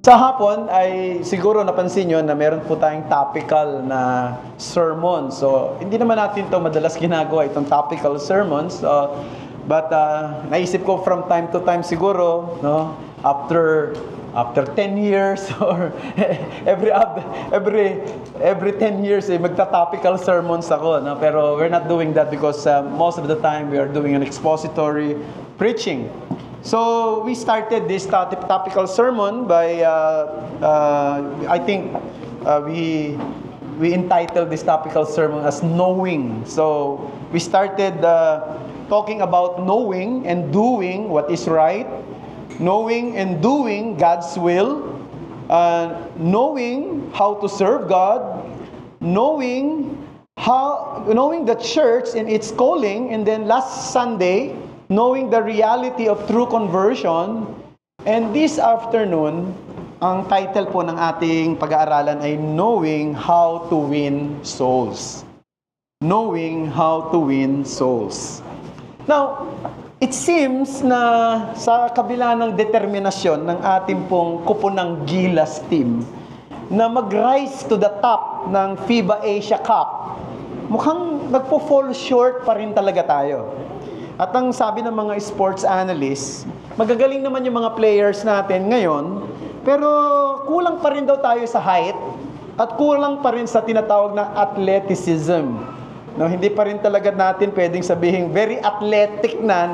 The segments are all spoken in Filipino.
Sa hapon ay siguro napansin nyo na meron po tayong topical na sermon. So, hindi naman natin to madalas ginagawa, itong topical sermons. But naisip ko from time to time siguro, no, after 10 years or every 10 years magta-topical sermons ako, no? Pero we're not doing that because most of the time we are doing an expository preaching. So we started this topical sermon by I think we entitled this topical sermon as knowing. So we started talking about knowing and doing what is right, knowing and doing God's will, knowing how to serve God, knowing the church in its calling, and then last Sunday, knowing the reality of true conversion. And this afternoon, ang title po ng ating pag-aaralan ay Knowing How to Win Souls. Knowing How to Win Souls. Now, it seems na sa kabila ng determinasyon ng ating pong Kupunang Gilas team na mag-rise to the top ng FIBA Asia Cup, mukhang nagpo-fall short pa rin talaga tayo. At ang sabi ng mga sports analysts, magagaling naman yung mga players natin ngayon, pero kulang pa rin daw tayo sa height at kulang pa rin sa tinatawag na athleticism. No, hindi pa rin talaga natin pwedeng sabihin very athletic na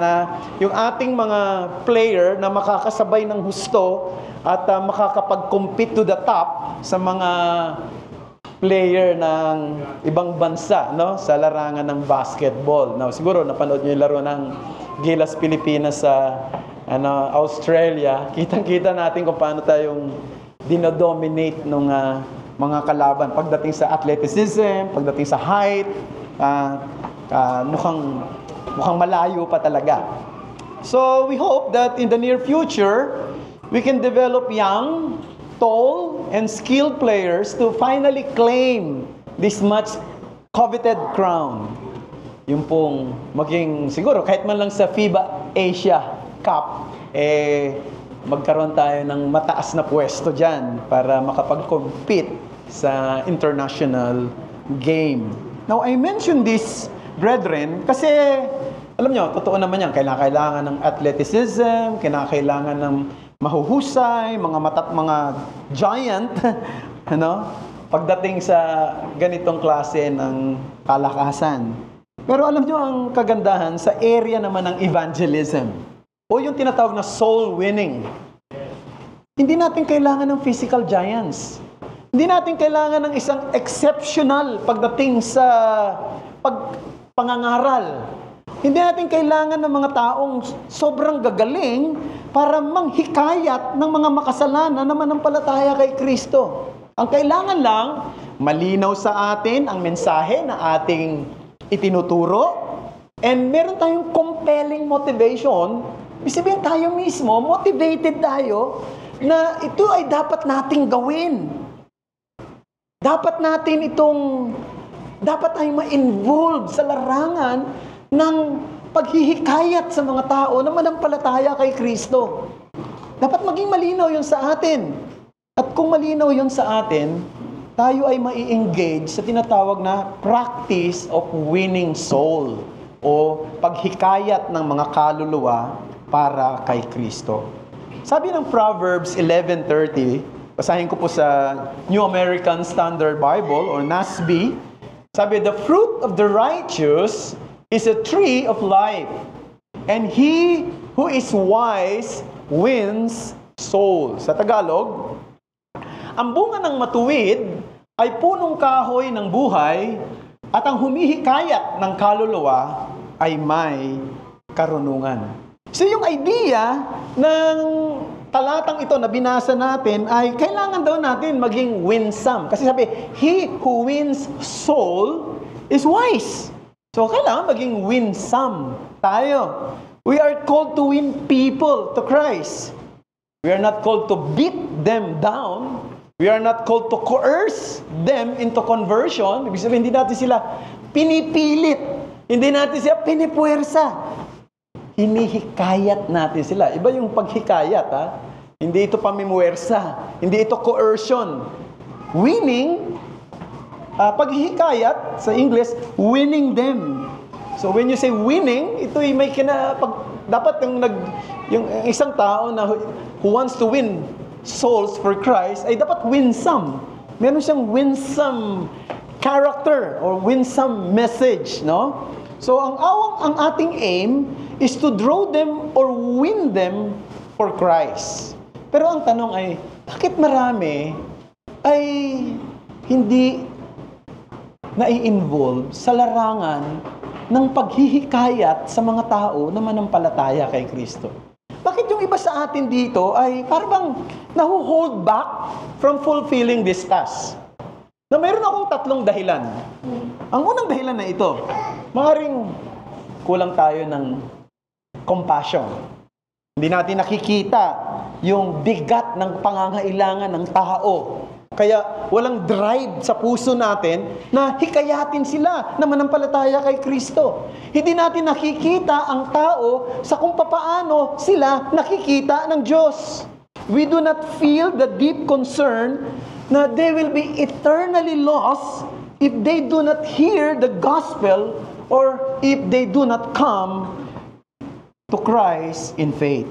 yung ating mga player na makakasabay ng husto at makakapag-compete to the top sa mga player ng ibang bansa, no, sa larangan ng basketball. Now, siguro napanood niyo yung laro ng Gilas Pilipinas sa Australia. Kitang-kita natin kung paano tayong dinodominate ng mga kalaban pagdating sa athleticism, pagdating sa height. Mukhang malayo pa talaga. So, we hope that in the near future, we can develop young, tall, and skilled players to finally claim this much coveted crown. Yung pong maging, siguro, kahit man lang sa FIBA Asia Cup, magkaroon tayo ng mataas na pwesto dyan para makapag-compete sa international game. Now, I mention this, brethren, kasi, alam nyo, totoo naman yan, kailangan ng athleticism, kailangan ng mahuhusay, mga giant, pagdating sa ganitong klase ng kalakasan. Pero alam nyo ang kagandahan sa area naman ng evangelism, o yung tinatawag na soul winning. Hindi natin kailangan ng physical giants. Hindi natin kailangan ng isang exceptional pagdating sa pangangaral. Hindi natin kailangan ng mga taong sobrang gagaling para manghikayat ng mga makasalanan na manampalataya kay Kristo. Ang kailangan lang, malinaw sa atin ang mensahe na ating itinuturo, and meron tayong compelling motivation. Ibig tayo mismo, motivated tayo na ito ay dapat nating gawin. Dapat tayong ma-involve sa larangan ng paghihikayat sa mga tao na manampalataya kay Kristo. Dapat maging malinaw yun sa atin. At kung malinaw yun sa atin, tayo ay mai-engage sa tinatawag na practice of winning soul o paghikayat ng mga kaluluwa para kay Kristo. Sabi ng Proverbs 11:30, basahin ko po sa New American Standard Bible or NASB, sabi, "The fruit of the righteous is a tree of life, and he who is wise wins souls." Sa Tagalog, ang bunga ng matuwid ay punong kahoy ng buhay, at ang humihikayat ng kaluluwa ay may karunungan. So yung idea ng talatang ito na binasa natin ay kailangan daw natin maging winsome. Kasi sabi, he who wins soul is wise. So, kailangan maging winsome tayo. We are called to win people to Christ. We are not called to beat them down. We are not called to coerce them into conversion. Ibig sabihin, hindi natin sila pinipilit. Hindi natin sila pinipuwersa. Hinihikayat natin sila. Iba yung paghikayat, ha? Hindi ito pamimuwersa. Hindi ito coercion. Winning, paghihikayat sa English, winning them. So when you say winning, ito ay may dapat yung isang tao na who wants to win souls for Christ ay dapat winsome. Meron siyang winsome character or winsome message, no? So ang ating aim is to draw them or win them for Christ. Pero ang tanong ay, bakit marami ay hindi nai-involve sa larangan ng paghihikayat sa mga tao na manampalataya kay Kristo? Bakit yung iba sa atin dito ay parang nahu-hold back from fulfilling this task? Na mayroon akong 3 dahilan. Ang unang dahilan na ito, maaaring kulang tayo ng compassion. Hindi natin nakikita yung bigat ng pangangailangan ng tao. Kaya walang drive sa puso natin na hikayatin sila na manampalataya kay Kristo. Hindi natin nakikita ang tao sa kung papaano sila nakikita ng Diyos. We do not feel the deep concern na they will be eternally lost if they do not hear the gospel or if they do not come to Christ in faith.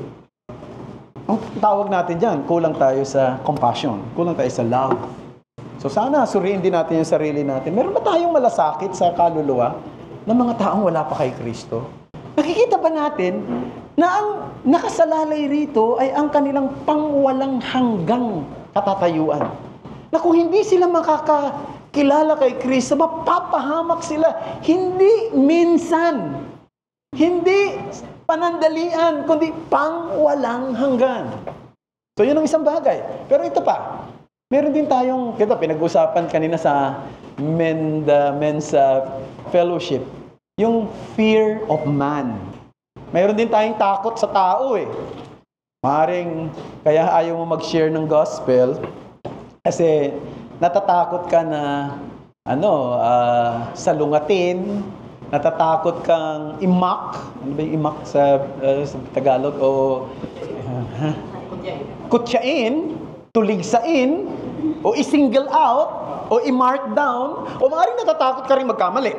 Ang tawag natin dyan, kulang tayo sa compassion, kulang tayo sa love. So sana suriin din natin yung sarili natin. Meron ba tayong malasakit sa kaluluwa ng mga taong wala pa kay Kristo? Nakikita ba natin na ang nakasalalay rito ay ang kanilang pangwalang hanggang katatayuan? Na kung hindi sila makakakilala kay Kristo, mapapahamak sila. Hindi minsan, hindi panandalian, kundi pangwalang hanggan. So yun ang isang bagay. Pero ito pa, meron din tayong, kita pinag-usapan kanina sa men's fellowship, yung fear of man. Mayroon din tayong takot sa tao eh. Maaaring, kaya ayaw mo mag-share ng gospel, kasi natatakot ka na, salungatin, natatakot kang imak. Ano ba yung imak sa Tagalog? O kutyain, tuligsain, o i-single out, o i-mark down, o maaaring natatakot ka rin magkamali.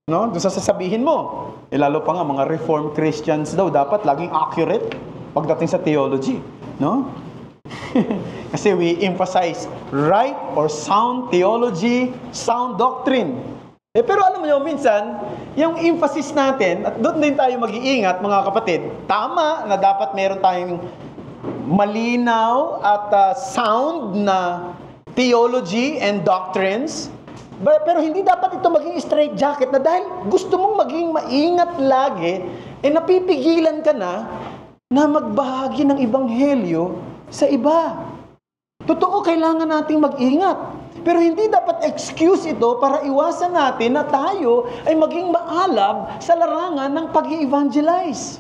No? Doon sa sasabihin mo. Lalo pa nga, mga Reformed Christians daw, dapat laging accurate pagdating sa theology. No? Kasi we emphasize right or sound theology, sound doctrine. Pero alam mo minsan, yung emphasis natin, at doon din tayo mag-iingat mga kapatid, tama na dapat meron tayong malinaw at sound na theology and doctrines, pero hindi dapat ito maging straight jacket na dahil gusto mong maging maingat lagi, napipigilan ka na magbahagi ng ebanghelyo sa iba. Totoo, kailangan nating mag-ingat. Pero hindi dapat excuse ito para iwasan natin na tayo ay maging maalab sa larangan ng pag-i-evangelize.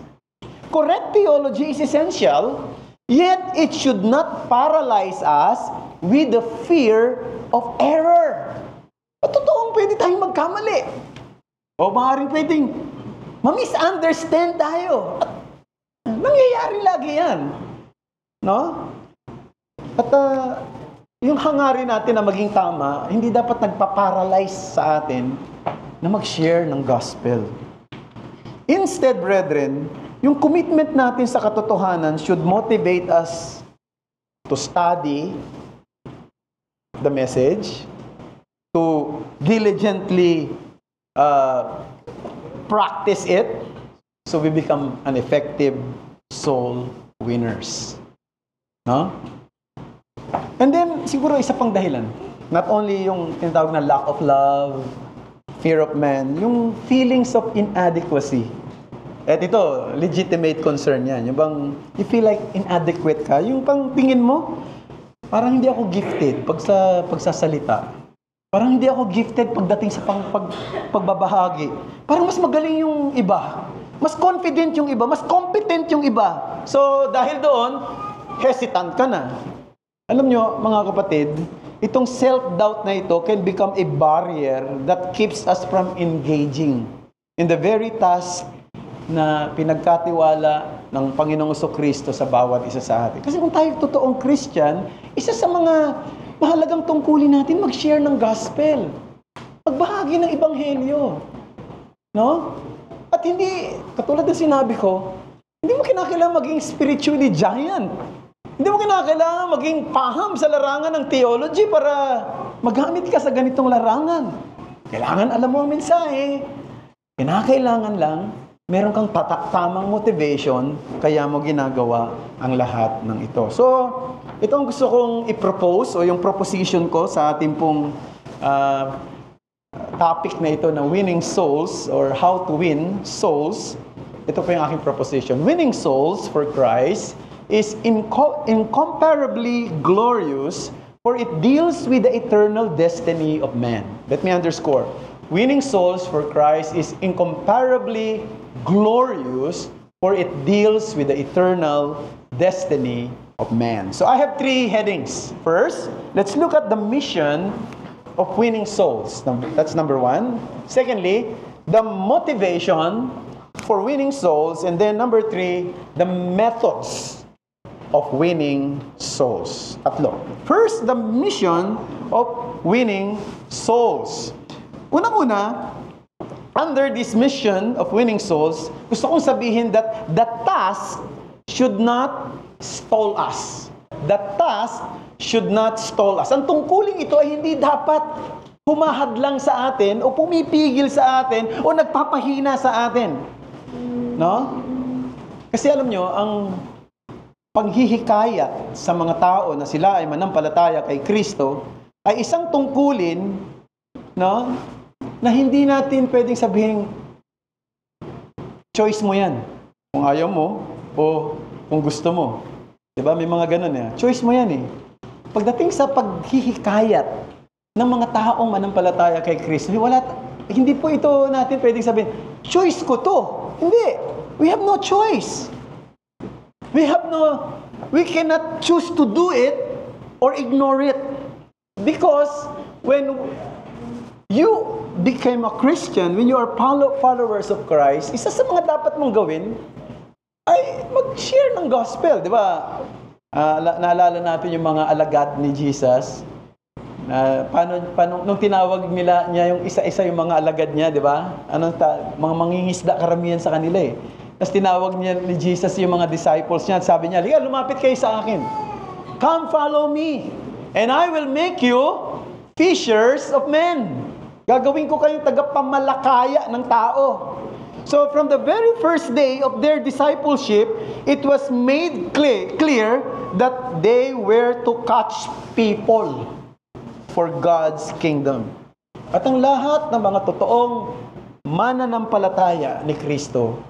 Correct theology is essential, yet it should not paralyze us with the fear of error. Totoong pwede tayong magkamali. O maaaring pwedeng ma-misunderstand tayo. At nangyayari lagi yan. No? At yung hangarin natin na maging tama, hindi dapat nagpa-paralyze sa atin na mag-share ng gospel. Instead, brethren, yung commitment natin sa katotohanan should motivate us to study the message, to diligently practice it, so we become an effective soul winners. No? And then, siguro isa pang dahilan. Not only yung tinatawag na lack of love, fear of man, yung feelings of inadequacy. At ito, legitimate concern yan. Yung bang, you feel like inadequate ka, yung pang tingin mo, parang hindi ako gifted pagsasalita. Parang hindi ako gifted pagdating sa pagbabahagi. Parang mas magaling yung iba. Mas confident yung iba. Mas competent yung iba. So, dahil doon, hesitant ka na. Alam nyo, mga kapatid, itong self-doubt na ito can become a barrier that keeps us from engaging in the very task na pinagkatiwala ng Panginoong Kristo sa bawat isa sa atin. Kasi kung tayo totoong Christian, isa sa mga mahalagang tungkulin natin mag-share ng gospel. Magbahagi ng ebanghelyo. No? At hindi, katulad ng sinabi ko, hindi mo kinakailangan maging spiritually giant. Hindi mo kinakailangan maging paham sa larangan ng theology para magamit ka sa ganitong larangan. Kailangan alam mo ang mensahe. Kinakailangan lang, meron kang tamang motivation, kaya mo ginagawa ang lahat ng ito. So, ito ang gusto kong i-propose o yung proposition ko sa ating pong topic na ito na winning souls or how to win souls. Ito po yung aking proposition. Winning souls for Christ is incomparably glorious, for it deals with the eternal destiny of man. Let me underscore. Winning souls for Christ is incomparably glorious, for it deals with the eternal destiny of man. So I have 3 headings. First, let's look at the mission of winning souls. That's number 1. Secondly, the motivation for winning souls. And then number 3, the methods of winning souls. Tatlo. First, the mission of winning souls. Unang-una, under this mission of winning souls, gusto kong sabihin that the task should not stall us. The task should not stall us. Ang tungkuling ito ay hindi dapat humahadlang sa atin o pumipigil sa atin o nagpapahina sa atin. No? Kasi alam nyo, ang panghihikayat sa mga tao na sila ay manampalataya kay Kristo ay isang tungkulin, no, na hindi natin pwedeng sabihin, choice mo yan. Kung ayaw mo o kung gusto mo. Diba? May mga ganun eh. Choice mo yan eh. Pagdating sa paghihikayat ng mga taong manampalataya kay Kristo, hindi po ito natin pwedeng sabihin, choice ko to. Hindi. We have no choice. We cannot choose to do it or ignore it. Because when you became a Christian, when you are followers of Christ, isa sa mga dapat mong gawin ay mag-share ng gospel, di ba? Naalala natin yung mga alagad ni Jesus. Paano nung tinawag niya yung isa-isa yung mga alagad niya, di ba? Mga mangingisda karamihan sa kanila eh. Tapos tinawag niya ni Jesus yung mga disciples niya at sabi niya, "Liga, lumapit kayo sa akin. Come follow me, and I will make you fishers of men." Gagawin ko kayong tagapamalakaya ng tao. So from the very first day of their discipleship, it was made clear that they were to catch people for God's kingdom. At ang lahat ng mga totoong mananampalataya ni Kristo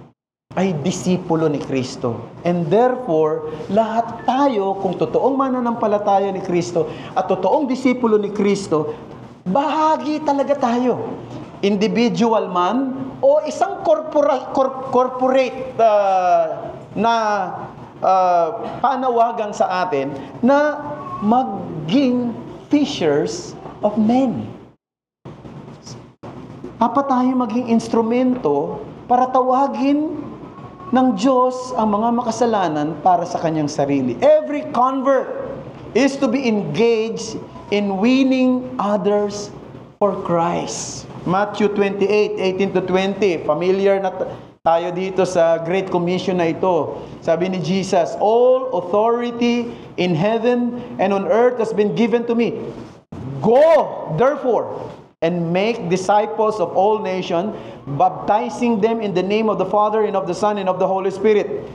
ay disipulo ni Kristo. And therefore, lahat tayo, kung totoong mananampalataya ni Kristo at totoong disipulo ni Kristo, bahagi talaga tayo. Individual man o isang corporate na panawagan sa atin na maging fishers of men. Dapat tayo maging instrumento para tawagin ng Diyos ang mga makasalanan para sa kanyang sarili. Every convert is to be engaged in winning others for Christ. Matthew 28:18-20. Familiar na tayo dito sa Great Commission na ito. Sabi ni Jesus, "All authority in heaven and on earth has been given to me. Go, therefore, and make disciples of all nations, baptizing them in the name of the Father and of the Son and of the Holy Spirit,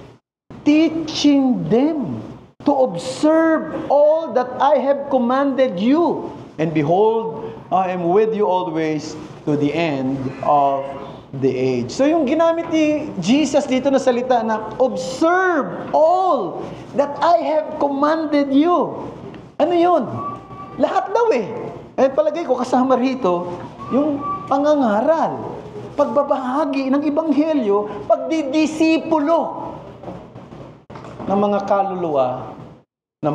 teaching them to observe all that I have commanded you. And behold, I am with you always to the end of the age." So yung ginamit ni Jesus dito na salita na, observe all that I have commanded you. Ano yun? Lahat daw eh. At palagay ko kasama rito yung pangangaral, pagbabahagi ng ebanghelyo, pagdidisipulo ng mga kaluluwa na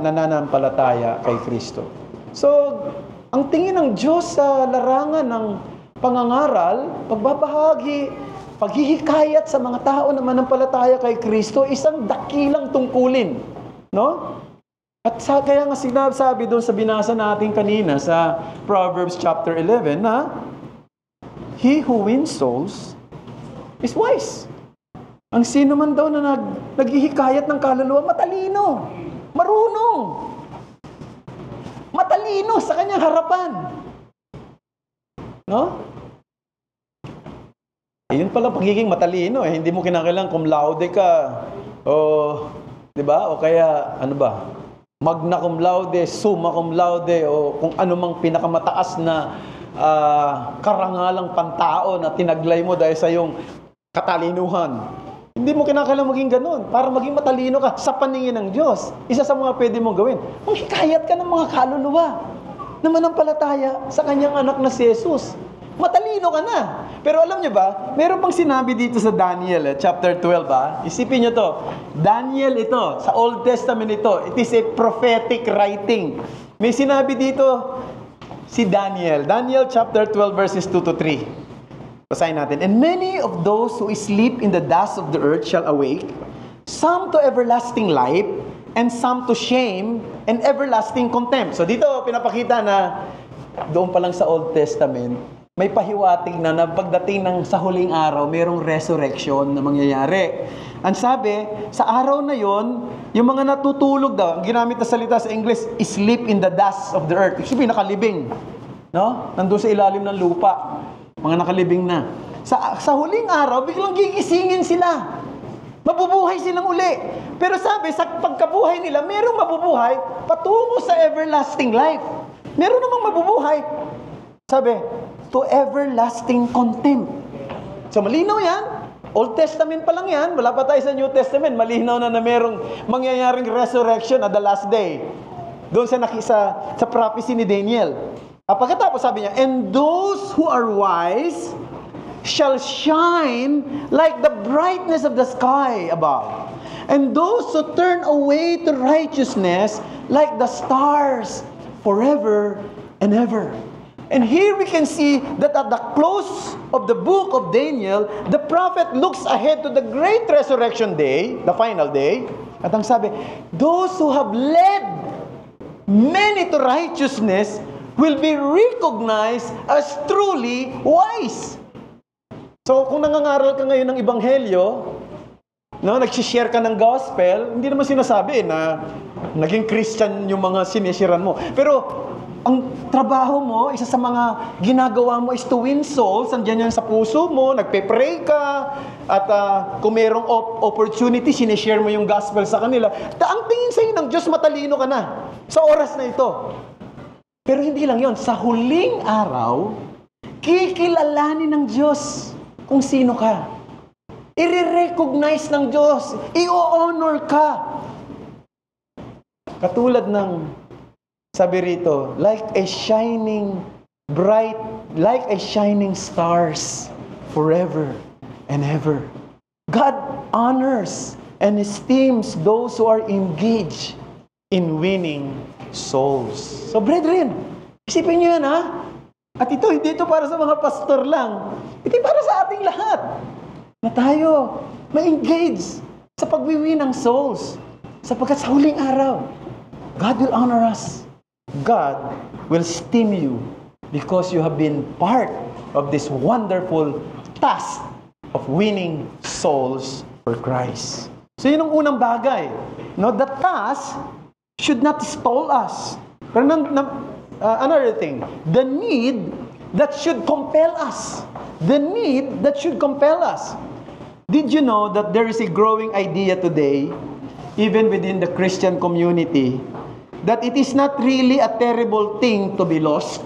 nananampalataya kay Kristo. So, ang tingin ng Diyos sa larangan ng pangangaral, pagbabahagi paghihikayat sa mga tao na manampalataya kay Kristo, isang dakilang tungkulin. No? At kaya nga sinasabi doon sa binasa natin kanina sa Proverbs chapter 11 na he who wins souls is wise. Ang sino man daw na naghihikayat ng kaluluwa, matalino, marunong, matalino sa kanyang harapan. No? Ayun pala pagiging matalino eh. Hindi mo kinakailangan cum laude ka o, di ba? O kaya, ano ba? Magna cum laude, summa cum laude, o kung ano mang pinakamataas na karangalang pantao na tinaglay mo dahil sa iyong katalinuhan. Hindi mo kinakailangan maging ganun. Para maging matalino ka sa paningin ng Diyos. Isa sa mga pwede mong gawin, manghikayat ka ng mga kaluluwa na manampalataya sa kanyang anak na si Jesus. Matalino ka na. Pero alam nyo ba, meron pang sinabi dito sa Daniel, chapter 12, Isipin nyo to. Daniel ito, sa Old Testament ito. It is a prophetic writing. May sinabi dito si Daniel. Daniel chapter 12 verses 2 to 3. Basahin natin. And many of those who sleep in the dust of the earth shall awake, some to everlasting life, and some to shame and everlasting contempt. So dito pinapakita na doon pa lang sa Old Testament, may pahiwatig na pagdating ng sa huling araw, mayroong resurrection na mangyayari. Ang sabi, sa araw na yon, yung mga natutulog daw, ang ginamit na salita sa English, sleep in the dust of the earth. Ibig nakalibing. No? Nandun sa ilalim ng lupa. Mga nakalibing na. Sa huling araw, biglang gigisingin sila. Mabubuhay silang uli. Pero sabi, sa pagkabuhay nila, merong mabubuhay patungo sa everlasting life. Meron namang mabubuhay. Sabi, to everlasting contempt. So malinaw yan. Old Testament pa lang yan. Wala pa tayo sa New Testament. Malinaw na merong mangyayaring resurrection at the last day. Doon sa prophecy ni Daniel. Pagkatapos sabi niya, and those who are wise shall shine like the brightness of the sky above. And those who turn away to righteousness like the stars forever and ever. And here we can see that at the close of the book of Daniel, the prophet looks ahead to the great resurrection day, the final day. At ang sabi, those who have led many to righteousness will be recognized as truly wise. So kung nangangaral ka ngayon ng Ebanghelyo, no, nag-share ka ng gospel, hindi naman sinasabi na naging Christian yung mga sinisiran mo. Pero ang trabaho mo, isa sa mga ginagawa mo is to win souls. Andiyan yan sa puso mo, nagpe-pray ka, at kung mayroong opportunity, sinishare mo yung gospel sa kanila. Ang tingin sa'yo ng Diyos, matalino ka na sa oras na ito. Pero hindi lang yon. Sa huling araw, kikilalanin ng Diyos kung sino ka. I-recognize ng Diyos. I-honor ka. Katulad ng sabi rito, like a shining stars forever and ever. God honors and esteems those who are engaged in winning souls. So brethren, isipin nyo yan ha. At hindi ito para sa mga pastor lang. Ito para sa ating lahat. Na tayo ma-engage sa pagwiwin ng souls. Sapagkat sa huling araw, God will honor us. God will esteem you because you have been part of this wonderful task of winning souls for Christ. So yun ang unang bagay. No, the task should not stall us. Pero another thing, the need that should compel us. The need that should compel us. Did you know that there is a growing idea today, even within the Christian community, that it is not really a terrible thing to be lost?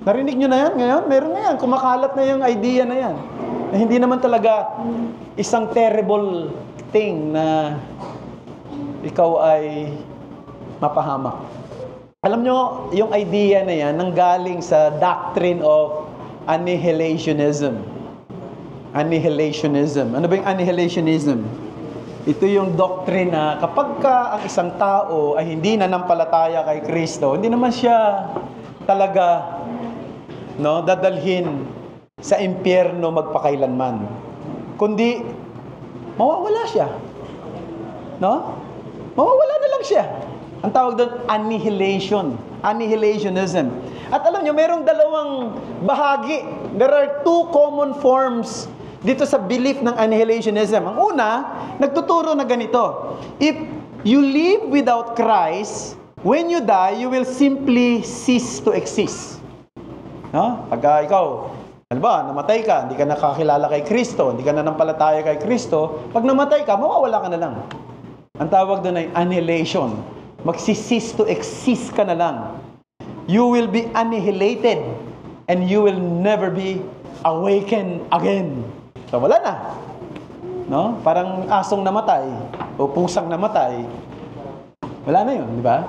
Narinig nyo na yan ngayon? Meron na yan. Kumakalat na yung idea na yan. Na hindi naman talaga isang terrible thing na ikaw ay mapahamak. Alam nyo, yung idea na yan nanggaling sa doctrine of annihilationism. Annihilationism. Ano ba yung annihilationism? Ito yung doctrine na kapag ang isang tao ay hindi nanampalataya kay Kristo, hindi naman siya talaga dadalhin sa impyerno magpakailanman. kundi mawawala siya. No? Mawawala na lang siya. Ang tawag doon, annihilation. Annihilationism. At alam nyo, mayroong dalawang bahagi. There are two common forms dito sa belief ng annihilationism. Ang una, nagtuturo na ganito. If you live without Christ, when you die, you will simply cease to exist. No? Pagka ikaw, halimbawa, namatay ka, hindi ka nakakilala kay Kristo, hindi ka nanampalataya kay Kristo, pag namatay ka, mawawala ka na lang. Ang tawag doon ay annihilation. Magsicease to exist ka na lang. You will be annihilated and you will never be awakened again. So wala na. No? Parang asong namatay o pusang namatay. Wala na 'yun, di ba?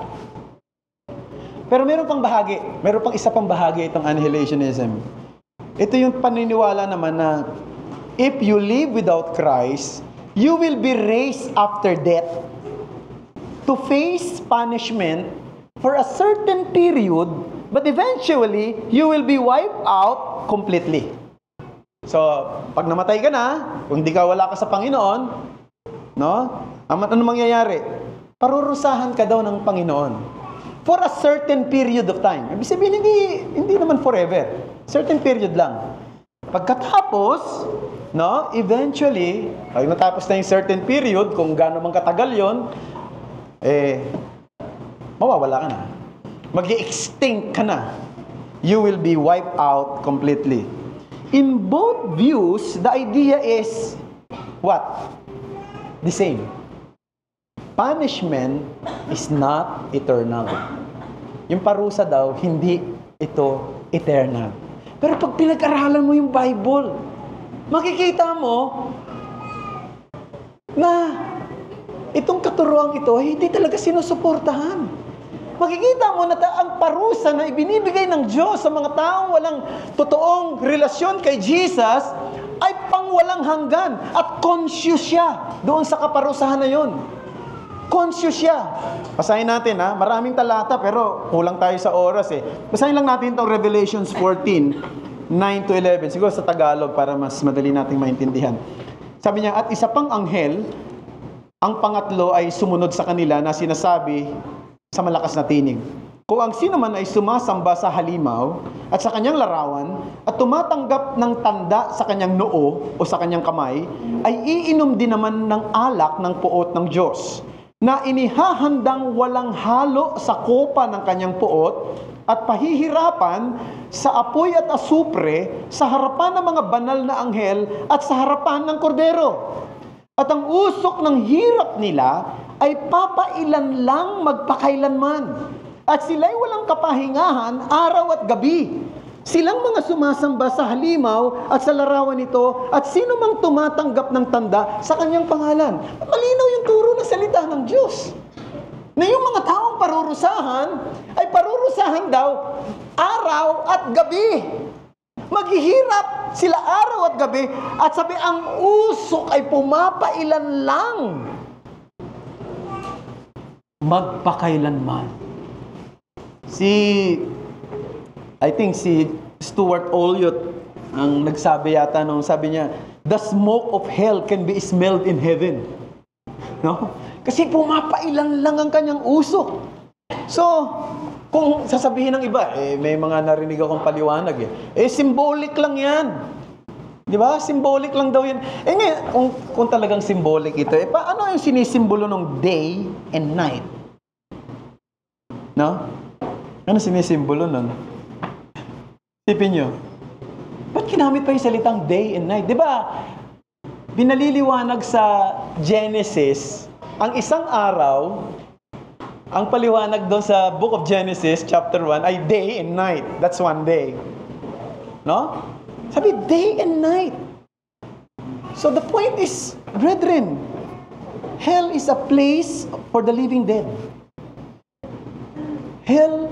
Pero meron pang bahagi, meron pang isa pang bahagi itong annihilationism. Ito yung paniniwala naman na if you live without Christ, you will be raised after death to face punishment for a certain period, but eventually, you will be wiped out completely. So, pag namatay ka na, kung di ka wala ka sa Panginoon, no? Ano mangyayari? Parurusahan ka daw ng Panginoon for a certain period of time. Ibig sabihin, hindi naman forever. Certain period lang. Pagkatapos, no, eventually, pag natapos na yung certain period, kung gaano man katagal yon, mawawala ka na. Mag-i-extinct ka na. You will be wiped out completely. In both views, the idea is what? The same. Punishment is not eternal. Yung parusa daw, hindi ito eternal. Pero pag pinag-aralan mo yung Bible, makikita mo na itong katuruang ito, hindi talaga sinusuportahan. Makikita mo na ang parusa na ibinibigay ng Diyos sa mga taong walang totoong relasyon kay Jesus ay pangwalang hanggan at conscious siya doon sa kaparusahan na yun. Conscious siya. Basahin natin ha, maraming talata pero kulang tayo sa oras eh. Basahin lang natin itong Revelations 14, 9 to 11. Siguro sa Tagalog para mas madali nating maintindihan. Sabi niya, at isa pang anghel, ang pangatlo ay sumunod sa kanila na sinasabi sa malakas na tinig. Kung ang sino man ay sumasamba sa halimaw at sa kanyang larawan at tumatanggap ng tanda sa kanyang noo o sa kanyang kamay, ay iinom din naman ng alak ng puot ng Diyos na inihahandang walang halo sa kopa ng kanyang puot at pahihirapan sa apoy at asupre sa harapan ng mga banal na anghel at sa harapan ng kordero. At ang usok ng hirap nila ay papailan lang magpakailanman. At sila'y walang kapahingahan araw at gabi. Silang mga sumasamba sa halimaw at sa larawan nito at sino mang tumatanggap ng tanda sa kanyang pangalan. Malinaw yung turo ng salita ng Diyos. Na yung mga taong parurusahan ay parurusahan daw araw at gabi. Maghihirap sila araw at gabi at sabi ang usok ay pumapailan lang magpakailanman. I think si Stuart Olyott ang nagsabi yata nung sabi niya, the smoke of hell can be smelled in heaven. No? Kasi pumapailan lang ang kanyang usok. So, kung sasabihin ng iba, may mga narinig akong paliwanag symbolic lang yan. Di ba? Symbolic lang daw yan. Ngayon, kung talagang symbolic ito, paano yung sinisimbolo ng day and night? No? Ano sinisimbolo nun? Tipin nyo, ba't ginamit pa yung salitang day and night? Di ba? Binaliliwanag sa Genesis, ang isang araw, ang paliwanag doon sa Book of Genesis, chapter 1, ay day and night. That's one day. No? Sabi, day and night. So the point is, brethren, hell is a place for the living dead. Hell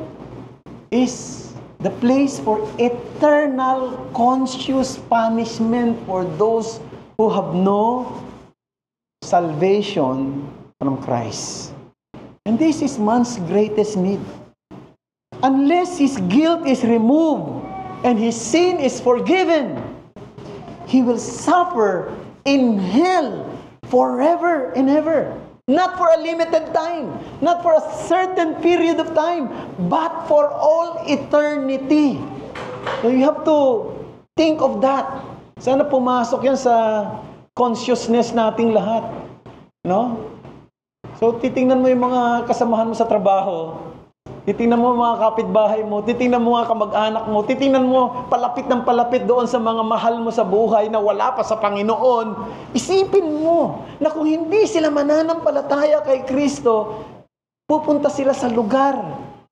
is the place for eternal conscious punishment for those who have no salvation from Christ. And this is man's greatest need. Unless his guilt is removed and his sin is forgiven, he will suffer in hell forever and ever. Not for a limited time, not for a certain period of time, but for all eternity. So you have to think of that. Sana pumasok yan sa consciousness nating lahat. No? So titingnan mo yung mga kasamahan mo sa trabaho, titingnan mo mga kapitbahay mo, titingnan mo mga kamag-anak mo, titingnan mo palapit ng palapit doon sa mga mahal mo sa buhay na wala pa sa Panginoon. Isipin mo na kung hindi sila mananampalataya kay Kristo, pupunta sila sa lugar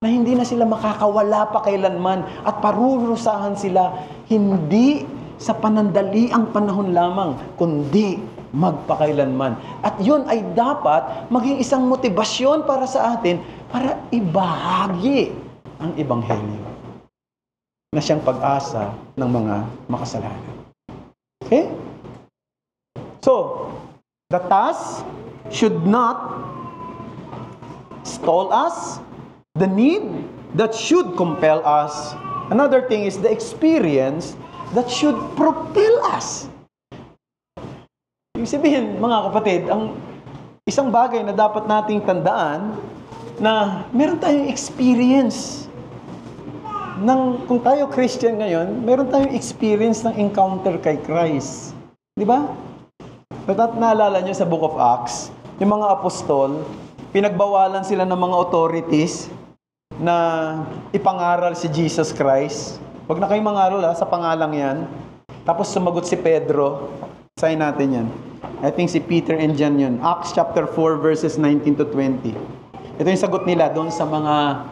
na hindi na sila makakawala pa kailanman at parurusahan sila hindi sa panandaliang panahon lamang, kundi magpakailanman. At yun ay dapat maging isang motibasyon para sa atin para ibahagi ang Ebanghelyo na siyang pag-asa ng mga makasalanan. Okay? So, the task should not stall us. The need that should compel us. Another thing is the experience that should propel us. Ibig sabihin, mga kapatid, ang isang bagay na dapat nating tandaan na meron tayong experience kung tayo Christian ngayon, meron tayong experience ng encounter kay Christ. Di ba? Naalala nyo sa Book of Acts, yung mga apostol, pinagbawalan sila ng mga authorities na ipangaral si Jesus Christ. Huwag na kayong mangaral sa pangalang yan. Tapos sumagot si Pedro. Sign natin yan. I think si Peter and John yun. Acts chapter 4 verses 19 to 20. Ito yung sagot nila doon sa mga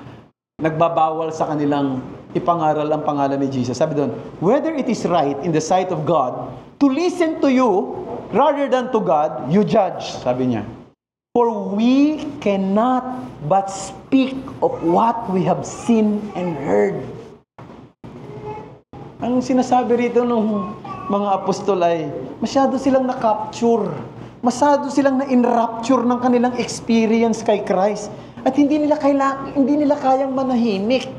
nagbabawal sa kanilang ipangaral ang pangalan ni Jesus. Sabi doon, whether it is right in the sight of God to listen to you rather than to God, you judge. Sabi niya. For we cannot but speak of what we have seen and heard. Ang sinasabi rito ng mga apostol ay masyado silang na-capture. Masyado silang na-enrapture ng kanilang experience kay Christ. At hindi nila kayang manahimik.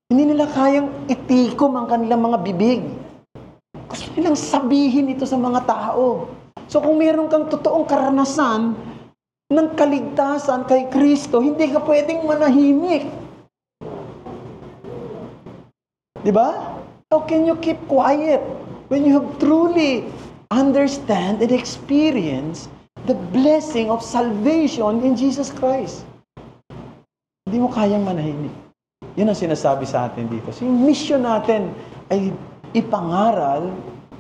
Hindi nila kayang itikom ang kanilang mga bibig. Gusto nilang sabihin ito sa mga tao. So kung meron kang totoong karanasan ng kaligtasan kay Kristo, hindi ka pwedeng manahimik. Diba? How can you keep quiet when you have truly understand and experience the blessing of salvation in Jesus Christ? Hindi mo kayang manahimik. Yun ang sinasabi sa atin dito. So yung mission natin ay ipangaral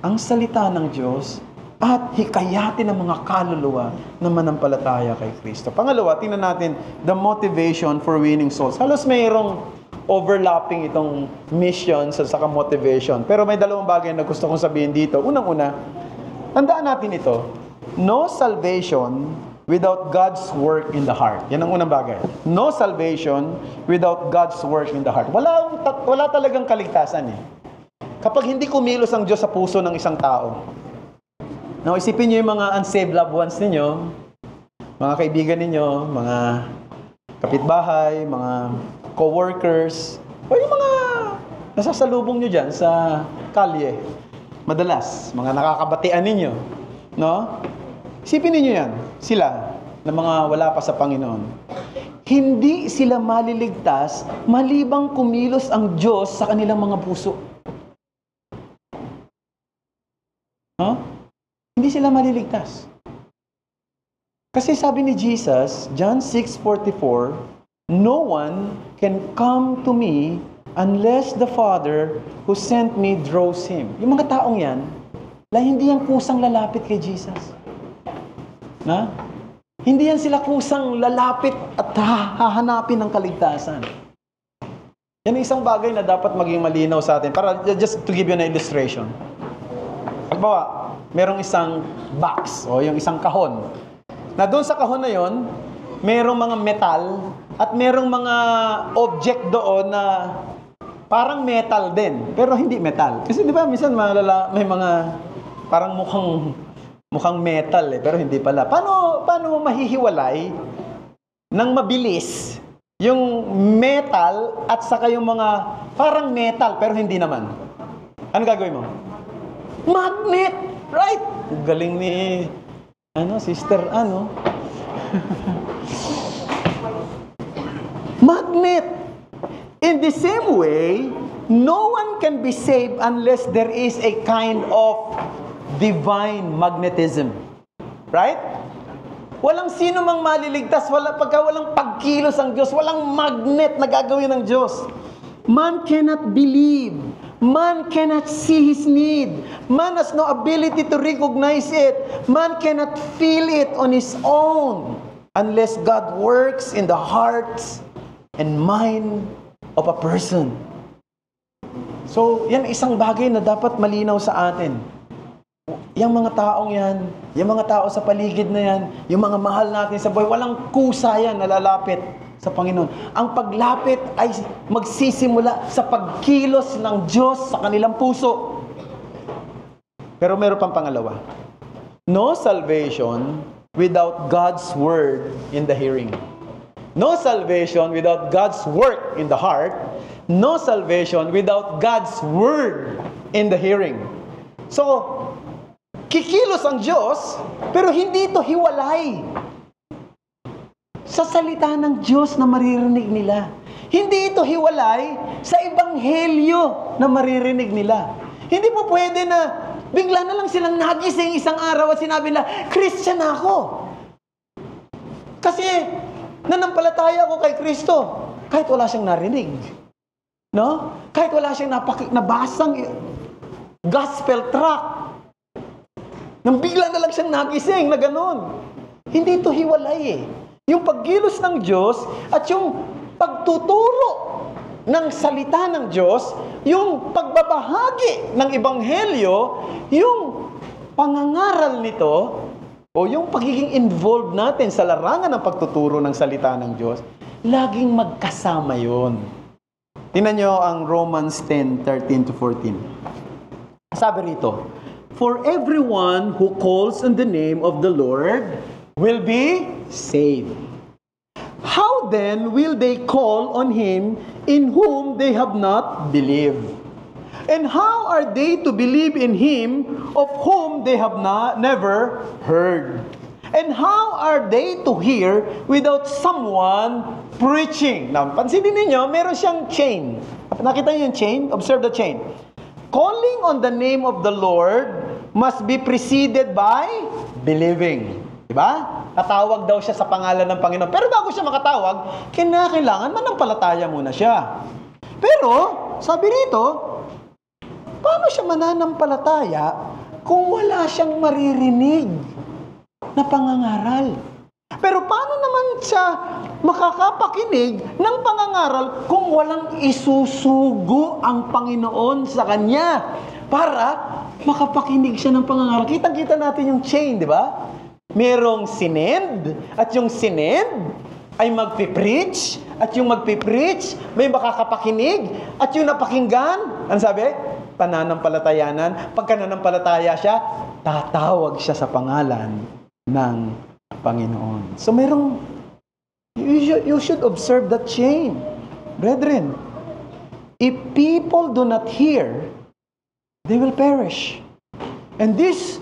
ang salita ng Diyos at hikayatin ang mga kaluluwa na manampalataya kay Kristo. Pangalawa, tingnan natin the motivation for winning souls. Halos mayroong overlapping itong mission sa saka motivation. Pero may dalawang bagay na gusto kong sabihin dito. Unang-una, tandaan natin ito. No salvation without God's work in the heart. Yan ang unang bagay. No salvation without God's work in the heart. Wala talagang kaligtasan eh. Kapag hindi kumilos ang Diyos sa puso ng isang tao. Now, isipin niyo yung mga unsaved loved ones ninyo, mga kaibigan ninyo, mga kapitbahay, mga co-workers, o yung mga nasasalubong nyo dyan sa kalye. Madalas, mga nakakabatian ninyo. No? Isipin ninyo yan, sila, na mga wala pa sa Panginoon. Hindi sila maliligtas malibang kumilos ang Diyos sa kanilang mga puso. No? Hindi sila maliligtas. Kasi sabi ni Jesus, John 6:44, no one can come to me unless the Father who sent me draws him. Yung mga taong yan, hindi yan kusang lalapit kay Jesus. Na? Hindi yan sila kusang lalapit at hahanapin ng kaligtasan. Yan ang isang bagay na dapat maging malinaw sa atin. Para just to give you an illustration. Pagbawa, merong isang box o yung isang kahon. Na doon sa kahon na yon, merong mga metal at merong mga object doon na parang metal din, pero hindi metal. Kasi di ba minsan may mga parang mukhang metal pero hindi pala. Paano mo mahihiwalay ng mabilis yung metal at saka yung mga parang metal pero hindi naman? Ano gagawin mo? Magnet! Right? Galing ni, Sister, magnet. In the same way, no one can be saved unless there is a kind of divine magnetism. Right? Walang sino mang maliligtas pagka walang pagkilos ang Diyos, walang magnet na gagawin ng Diyos. Man cannot believe. Man cannot see his need. Man has no ability to recognize it. Man cannot feel it on his own unless God works in the hearts and mind of a person. So, yan isang bagay na dapat malinaw sa atin. Yung mga taong yan, yung mga tao sa paligid na yan, yung mga mahal natin sa buhay, walang kusa yan na lalapit sa Panginoon. Ang paglapit ay magsisimula sa pagkilos ng Diyos sa kanilang puso. Pero meron pang pangalawa. No salvation without God's word in the hearing. No salvation without God's work in the heart. No salvation without God's word in the hearing. So, kikilos ang Diyos, pero hindi ito hiwalay sa salita ng Diyos na maririnig nila. Hindi ito hiwalay sa ebanghelyo na maririnig nila. Hindi po pwede na bigla na lang silang nagising isang araw at sinabi nila, Christian ako. Kasi nanampalataya ako kay Kristo kahit wala siyang narinig. No? Kahit wala siyang nabasang gospel tract. Nang bigla na lang siyang nagising na gano'n. Hindi ito hiwalay eh. Yung pagkilos ng Diyos at yung pagtuturo ng salita ng Diyos, yung pagbabahagi ng ebanghelyo, yung pangangaral nito, o yung pagiging involved natin sa larangan ng pagtuturo ng salita ng Diyos, laging magkasama yon. Tingnan nyo ang Romans 10:13-14. Sabi rito, for everyone who calls on the name of the Lord will be saved. How then will they call on Him in whom they have not believed? And how are they to believe in Him of whom they have never heard? And how are they to hear without someone preaching? Now, pansinin ninyo, meron siyang chain. Nakita niyo yung chain? Observe the chain. Calling on the name of the Lord must be preceded by believing. Diba? Tatawag daw siya sa pangalan ng Panginoon. Pero bago siya makatawag, kailangan manampalataya muna siya. Pero, sabi rito, paano siya mananampalataya kung wala siyang maririnig na pangangaral? Pero paano naman siya makakapakinig ng pangangaral kung walang isusugo ang Panginoon sa kanya para makapakinig siya ng pangangaral? Kitang-kita natin yung chain, di ba? Merong sinend, at yung sinend ay magpipreach, at yung magpipreach may makakapakinig, at yung napakinggan, ano sabi? Pananampalatayanan. Pagka nanampalataya siya, tatawag siya sa pangalan ng Panginoon. So merong, you should observe that chain. Brethren, if people do not hear, they will perish. And these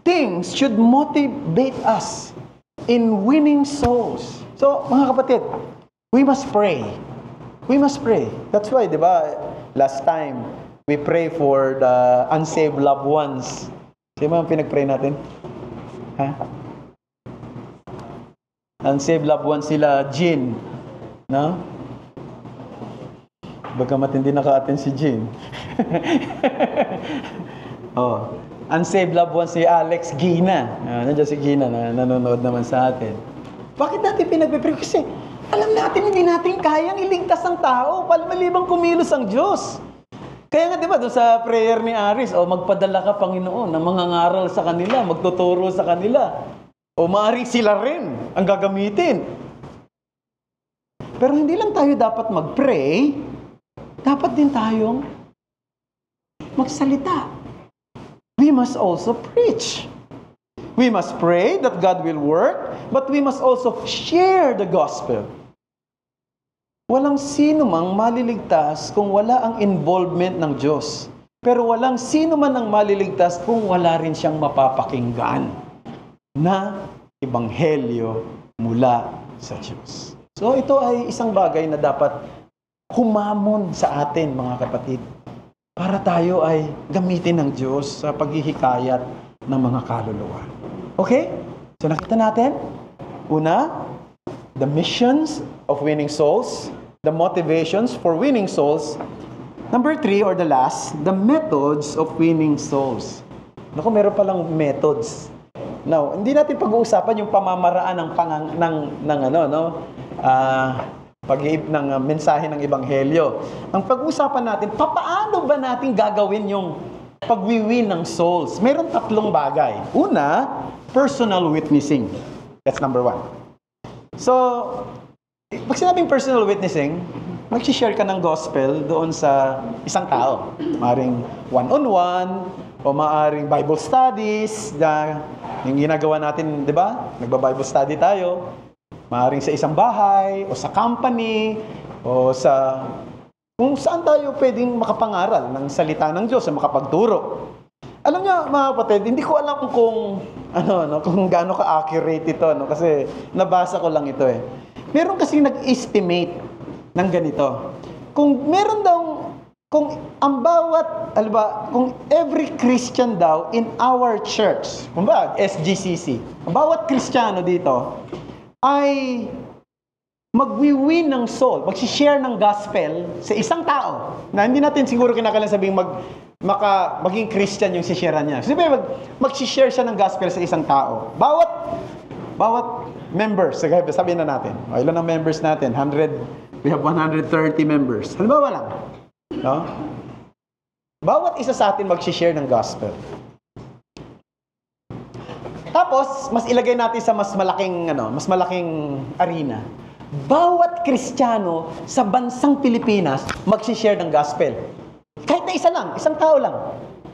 things should motivate us in winning souls. So, mga kapatid, we must pray. We must pray. That's why, di ba, last time, we pray for the unsaved loved ones. Sino ang pinag-pray natin? Ha? Unsaved loved ones sila, Jean. No? Baga matindi naka-attend si Jean. Oh. Unsaved loved ones si Alex Gina. Nandiyan si Gina na nanonood naman sa atin. Bakit natin pinagpipray? Kasi alam natin hindi natin kayang iligtas ang tao. Malibang kumilos ang Diyos. Kaya nga, di ba, doon sa prayer ni Aris, magpadala ka, Panginoon, ng mga ngaral sa kanila, magtuturo sa kanila. O maaari sila rin ang gagamitin. Pero hindi lang tayo dapat mag-pray, dapat din tayong magsalita. We must also preach. We must pray that God will work, but we must also share the gospel. Walang sino mang maliligtas kung wala ang involvement ng Diyos. Pero walang sino man ang maliligtas kung wala rin siyang mapapakinggan na ebanghelyo mula sa Diyos. So ito ay isang bagay na dapat humamon sa atin, mga kapatid, para tayo ay gamitin ng Diyos sa paghihikayat ng mga kaluluwa. Okay? So nakita natin, una, the missions of winning souls, the motivations for winning souls. Number 3, or the last, the methods of winning souls. Naku, meron palang methods. Now, hindi natin pag-uusapan yung pamamaraan ng mensahe ng ebanghelyo. Ang pag-uusapan natin, paano ba natin gagawin yung pagwiwin ng souls? Meron 3 bagay. Una, personal witnessing. That's number 1. So, pag sinabing personal witnessing, mag-share ka ng gospel doon sa isang tao. Maaring one-on-one, o maaring Bible studies, na yung ginagawa natin, di ba? Nagba-Bible study tayo. Maaring sa isang bahay, o sa company, o sa kung saan tayo pwedeng makapangaral ng salita ng Diyos, na makapagturo. Alam niyo, mga kapatid, hindi ko alam kung gaano ka-accurate ito, kasi nabasa ko lang ito eh. Meron kasi nag-estimate ng ganito. Kung meron daw, kung ang bawat, kung every Christian daw in our church, kumbaga SGCC, ang bawat Kristiyano dito ay magwiwin ng soul, mag-share ng gospel sa isang tao, na hindi natin siguro kinakailangan sabihing maging Christian yung sisharean niya. Kasi mag-share siya ng gospel sa isang tao. Bawat members, sabihin na natin, ilan ang members natin? 100, we have 130 members. Halimbawa lang, no? Bawat isa sa atin mag-share ng gospel. Tapos, mas ilagay natin sa mas malaking arena. Bawat Kristiyano sa bansang Pilipinas mag-share ng gospel. Kahit na isa lang, isang tao lang.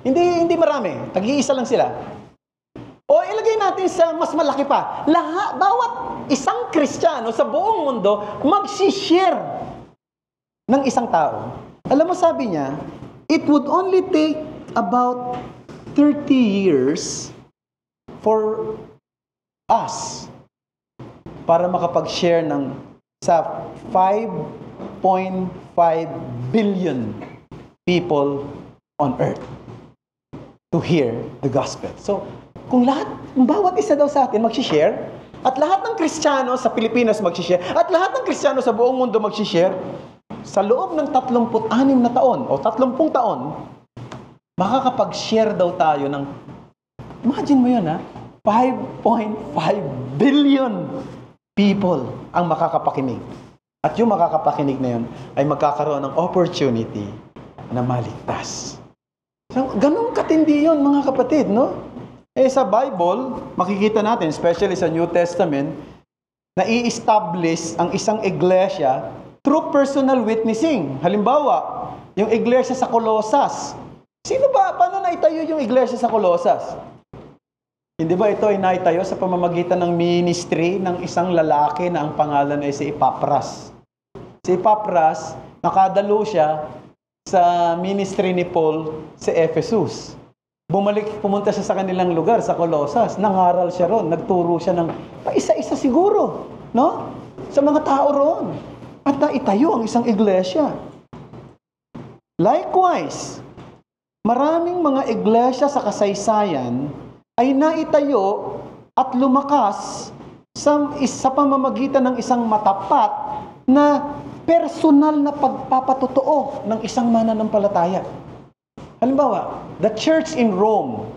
Hindi marami, tag-iisa lang sila. O ilagay natin sa mas malaki pa. Bawat isang Kristiyano sa buong mundo mag-share ng isang tao. Alam mo, sabi niya, it would only take about 30 years for us para makapag-share sa 5.5 billion people on earth to hear the gospel. So, kung bawat isa daw sa atin mag-share, at lahat ng Kristiyano sa Pilipinas mag-share, at lahat ng Kristiyano sa buong mundo mag-share, sa loob ng 36 na taon o 30 taon, makakapag-share daw tayo ng, imagine mo yun 5.5 billion people ang makakapakinig. At yung makakapakinig na yun ay magkakaroon ng opportunity na maligtas. So, ganun katindi yun, mga kapatid, no? Sa Bible, makikita natin, especially sa New Testament, na i-establish ang isang iglesia through personal witnessing. Halimbawa, yung iglesia sa Colosas. Paano naitayo yung iglesia sa Colosas? Hindi ba ito ay naitayo sa pamamagitan ng ministry ng isang lalaki na ang pangalan ay si Epapras? Si Epapras, nakadalo siya sa ministry ni Paul sa Ephesus. Pumunta siya sa kanilang lugar, sa Colosas. Nangaral siya ron, nagturo siya ng isa-isa siguro, no? Sa mga tao ron. At naitayo ang isang iglesia. Likewise, maraming mga iglesia sa kasaysayan ay naitayo at lumakas sa pamamagitan ng isang matapat na personal na pagpapatotoo ng isang mananampalataya. Halimbawa, the church in Rome.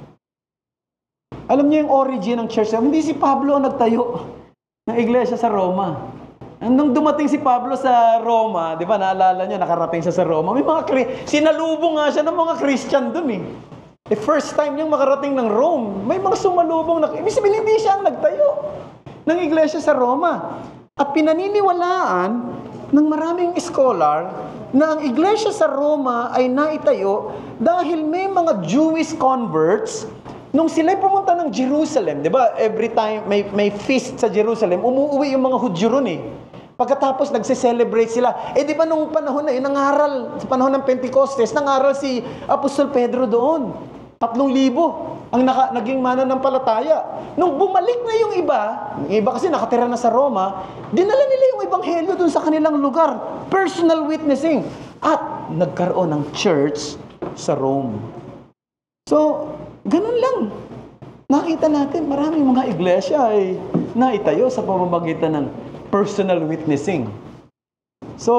Alam niyo yung origin ng church? Hindi si Pablo ang nagtayo ng iglesia sa Roma. Nung dumating si Pablo sa Roma, di ba, naalala niyo, nakarating siya sa Roma, may sinalubong nga siya ng mga Christian dun eh. First time niyang makarating ng Rome, may mga sumalubong ibig sabihin, hindi siya ang nagtayo ng iglesia sa Roma. At pinaniniwalaan ng maraming scholar na ang iglesia sa Roma ay naitayo dahil may mga Jewish converts nung sila'y pumunta ng Jerusalem. Di ba? Every time may feast sa Jerusalem, umuwi yung mga Hudyo ron eh. Pagkatapos nagse-celebrate sila. Eh di ba nung panahon na yun, nangaral, sa panahon ng Pentecostes, nangaral si Apostol Pedro doon. 3,000 ang naging mananampalataya. Nung bumalik na yung iba kasi nakatira na sa Roma, dinala nila yung ebanghelyo doon sa kanilang lugar. Personal witnessing. At nagkaroon ng church sa Rome. So, ganun lang. Nakita natin, maraming mga iglesia ay naitayo sa pamamagitan ng personal witnessing. So,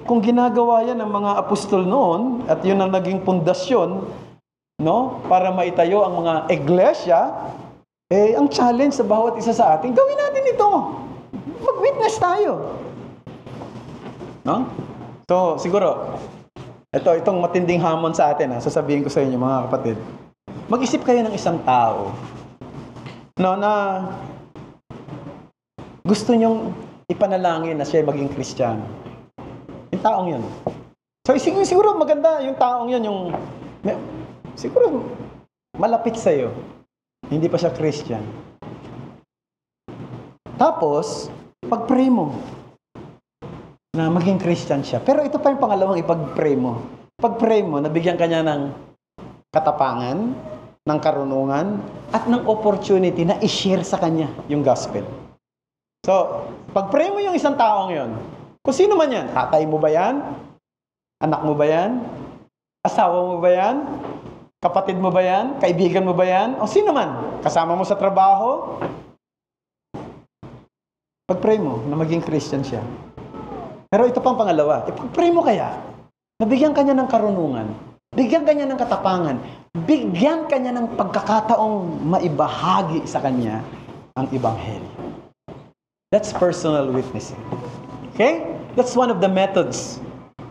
kung ginagawa yan ng mga apostol noon, at yun ang naging pundasyon, no, para maitayo ang mga iglesia, eh, ang challenge sa bawat isa sa atin, gawin natin ito. Mag-witness tayo. No? So, siguro, itong matinding hamon sa atin, sasabihin ko sa inyo, mga kapatid, mag-isip kayo ng isang tao, no, na gusto nyong ipanalangin na siya maging Kristiyano. Yung taong yun. So, siguro maganda yung taong yun, siguro malapit sa'yo. Hindi pa siya Christian. Tapos, pag-pray mo na maging Christian siya. Pero ito pa yung pangalawang ipag-pray mo. Pag-pray mo, nabigyan ka niya ng katapangan, ng karunungan, at ng opportunity na i-share sa kanya yung gospel. So, pag-pray mo yung isang taong yon, kung sino man yan, tatay mo ba yan? Anak mo ba yan? Asawa mo ba yan? Kapatid mo ba yan? Kaibigan mo ba yan? O sino man? Kasama mo sa trabaho? Pag-pray mo na maging Christian siya. Pero ito pang pangalawa, pag-pray mo kaya, nabigyan ka niya ng karunungan, bigyan ka niya ng katapangan, bigyan ka niya ng pagkakataong maibahagi sa kanya ang ebanghelyo. That's personal witnessing. Okay? That's one of the methods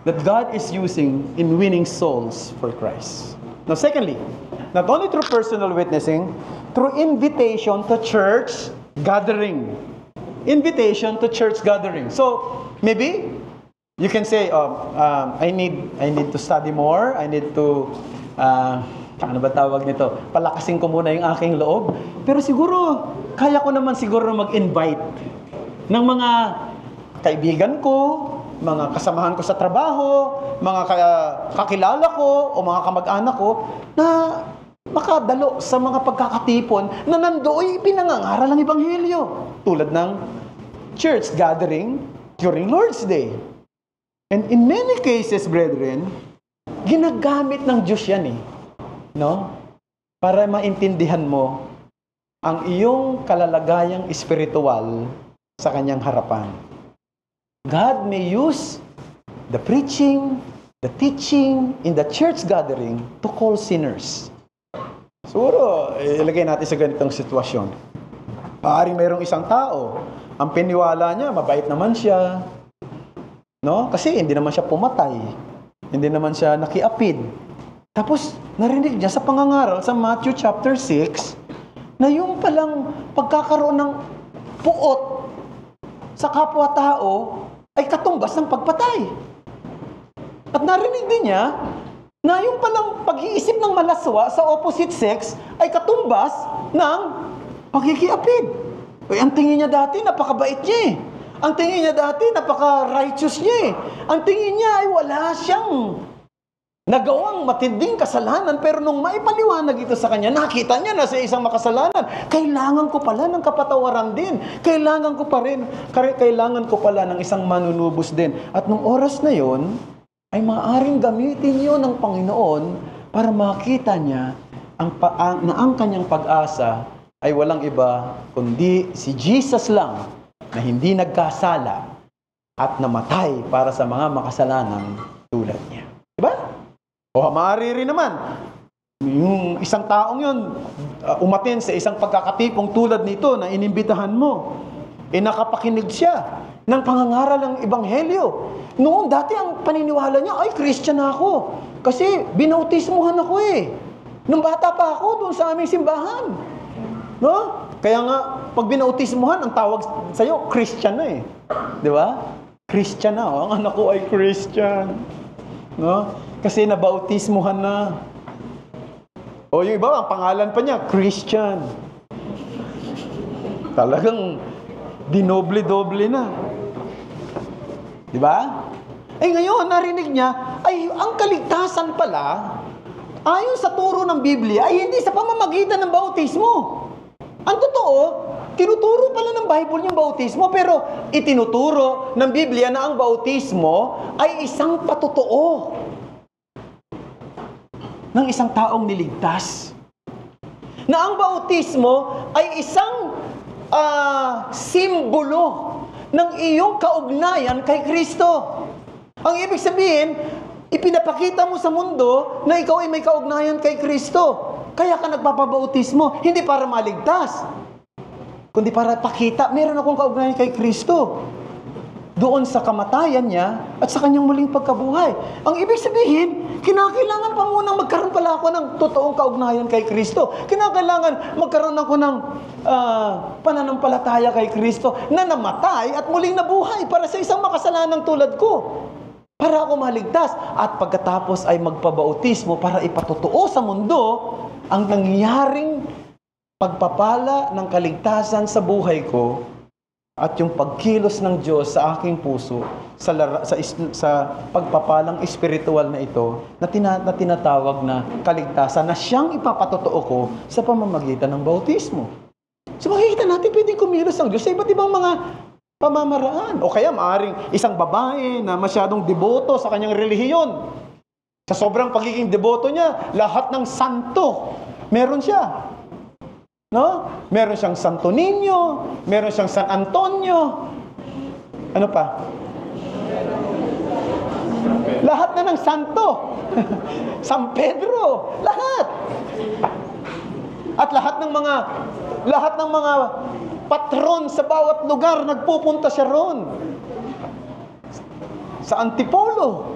that God is using in winning souls for Christ. Now, secondly, not only through personal witnessing, through invitation to church gathering. Invitation to church gathering. So, maybe you can say, I need to study more. I need to, ano ba tawag nito? Palakasin ko muna yung aking loob. Pero siguro, kaya ko naman siguro mag-invite ng mga kaibigan ko, mga kasamahan ko sa trabaho, mga kakilala ko, o mga kamag-anak ko, na makadalo sa mga pagkakatipon na nando'y pinangangaral ng ebanghelyo. Tulad ng church gathering during Lord's Day. And in many cases, brethren, ginagamit ng Diyos yan no? Para maintindihan mo ang iyong kalalagayang espiritual sa kanyang harapan. God may use the preaching, the teaching in the church gathering to call sinners. Siguro, ilagay natin sa ganitong sitwasyon. Maaaring mayroong isang tao, ang piniwala niya, mabait naman siya, no? Kasi hindi naman siya pumatay, hindi naman siya nakiapid. Tapos, narinig niya sa pangangaral sa Matthew chapter 6, na yung palang pagkakaroon ng puot sa kapwa-tao ay katumbas ng pagpatay. At narinig din niya na yung palang pag-iisip ng malaswa sa opposite sex ay katumbas ng pagkikiapid. Ang tingin niya dati, napakabait niya Ang tingin niya dati, napaka-righteous niya Ang tingin niya ay wala siyang nagawang matinding kasalanan, pero nung maipaliwanag ito sa kanya, nakita niya na sa isang makasalanan. Kailangan ko pala ng kapatawaran din. Kailangan ko pala ng isang manunubos din. At nung oras na yon, ay maaaring gamitin yun ng Panginoon para makita niya na ang kanyang pag-asa ay walang iba kundi si Jesus lang na hindi nagkasala at namatay para sa mga makasalanan tulad niya. Diba? O maaari rin naman, yung isang taong yun, umatin sa isang pagkakatipong tulad nito na inimbitahan mo, nakapakinig siya ng pangangaral ng ebanghelyo. Noon, dati ang paniniwala niya, ay, Christian ako. Kasi binautismuhan ako Nung bata pa ako, doon sa aming simbahan. No? Kaya nga, pag binautismuhan, ang tawag sa'yo, Christian na Di ba? Christian na. Ang anak ko ay Christian. No? Kasi nabautismuhan na. O yung iba, ang pangalan pa niya, Christian. Talagang dinoble-doble na. Di ba? Eh ngayon, narinig niya, ay ang kaligtasan pala, ayon sa turo ng Biblia, ay hindi sa pamamagitan ng bautismo. Ang totoo, tinuturo pala ng Bible yung bautismo, pero itinuturo ng Biblia na ang bautismo ay isang patotoo ng isang taong niligtas. Na ang bautismo ay isang simbolo ng iyong kaugnayan kay Kristo. Ang ibig sabihin, ipinapakita mo sa mundo na ikaw ay may kaugnayan kay Kristo. Kaya ka nagpapabautismo, hindi para maligtas, kundi para pakita, meron akong kaugnayan kay Kristo. Doon sa kamatayan niya at sa kanyang muling pagkabuhay. Ang ibig sabihin, kinakailangan pa munang magkaroon pala ako ng totoong kaugnayan kay Kristo. Kinakailangan magkaroon ako ng pananampalataya kay Kristo na namatay at muling nabuhay para sa isang makasalanang tulad ko. Para ako maligtas. At pagkatapos ay magpabautismo para ipatotoo sa mundo ang nangyaring pagpapala ng kaligtasan sa buhay ko at yung pagkilos ng Diyos sa aking puso sa pagpapalang espiritual na ito na tinatawag na kaligtasan na siyang ipapatotoo ko sa pamamagitan ng bautismo. So makikita natin pwedeng kumilos ang Diyos sa iba't ibang mga pamamaraan. O kaya maaring isang babae na masyadong deboto sa kanyang relihiyon. Sa sobrang pagiging deboto niya, lahat ng santo meron siya. No? Meron siyang Santo Niño, meron siyang San Antonio. Ano pa? Lahat na ng santo. San Pedro, lahat. At lahat ng mga patron sa bawat lugar nagpupunta siya roon. Sa Antipolo,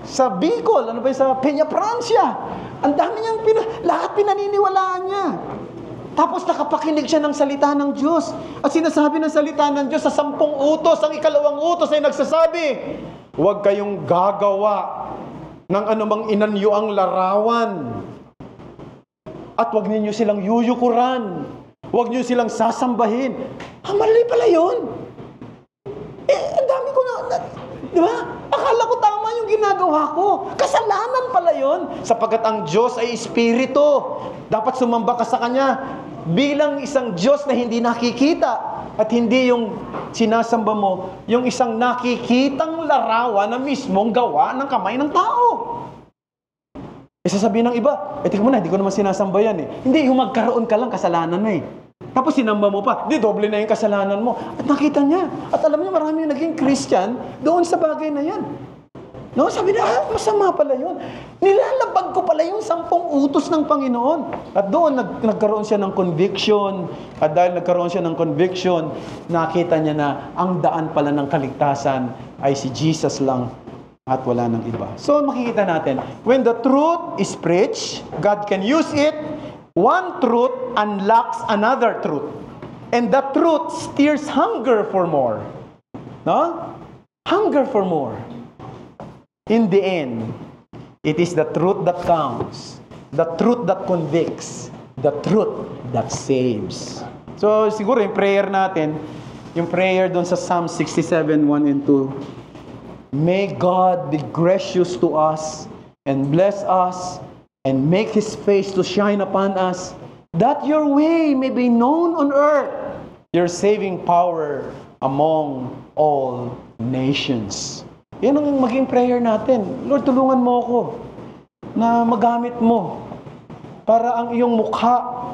sa Bicol, ano ba sa Peña Francia. Ang dami niyang lahat pinaniniwalaan niya. Tapos nakapakinig siya ng salita ng Diyos. At sinasabi ng salita ng Diyos sa 10 utos, ang 2 utos ay nagsasabi, huwag kayong gagawa ng anumang inanyuang larawan. At huwag ninyo silang yuyukuran. Huwag niyo silang sasambahin. Mali pala yun. Ang dami ko di ba? Akala ko tama yung ginagawa ko. Kasalanan pala yun. Sapagkat ang Diyos ay Espiritu. Dapat sumamba ka sa Kanya bilang isang Diyos na hindi nakikita. At hindi yung sinasamba mo, yung isang nakikitang larawan na mismong gawa ng kamay ng tao. Sasabihin ng iba, tingnan mo na, hindi ko naman sinasamba yan eh. Hindi, yung magkaroon ka lang, kasalanan na eh. Tapos sinamba mo pa, di doble na yung kasalanan mo. At nakita niya. At alam niya, marami yung naging Christian doon sa bagay na yan. No? Sabi na, masama pala yun. Nilalabag ko pala yung 10 utos ng Panginoon. At doon nagkaroon siya ng conviction. At dahil nagkaroon siya ng conviction, nakita niya na ang daan pala ng kaligtasan ay si Jesus lang at wala ng iba. So makikita natin, when the truth is preached, God can use it. One truth unlocks another truth. And that truth stirs hunger for more. No? Hunger for more. In the end, it is the truth that counts. The truth that convicts. The truth that saves. So, siguro yung prayer natin, yung prayer doon sa Psalm 67, 1 and 2. May God be gracious to us and bless us and make His face to shine upon us, that your way may be known on earth, your saving power among all nations. Yan ang maging prayer natin. Lord, tulungan mo ako na magamit mo para ang iyong mukha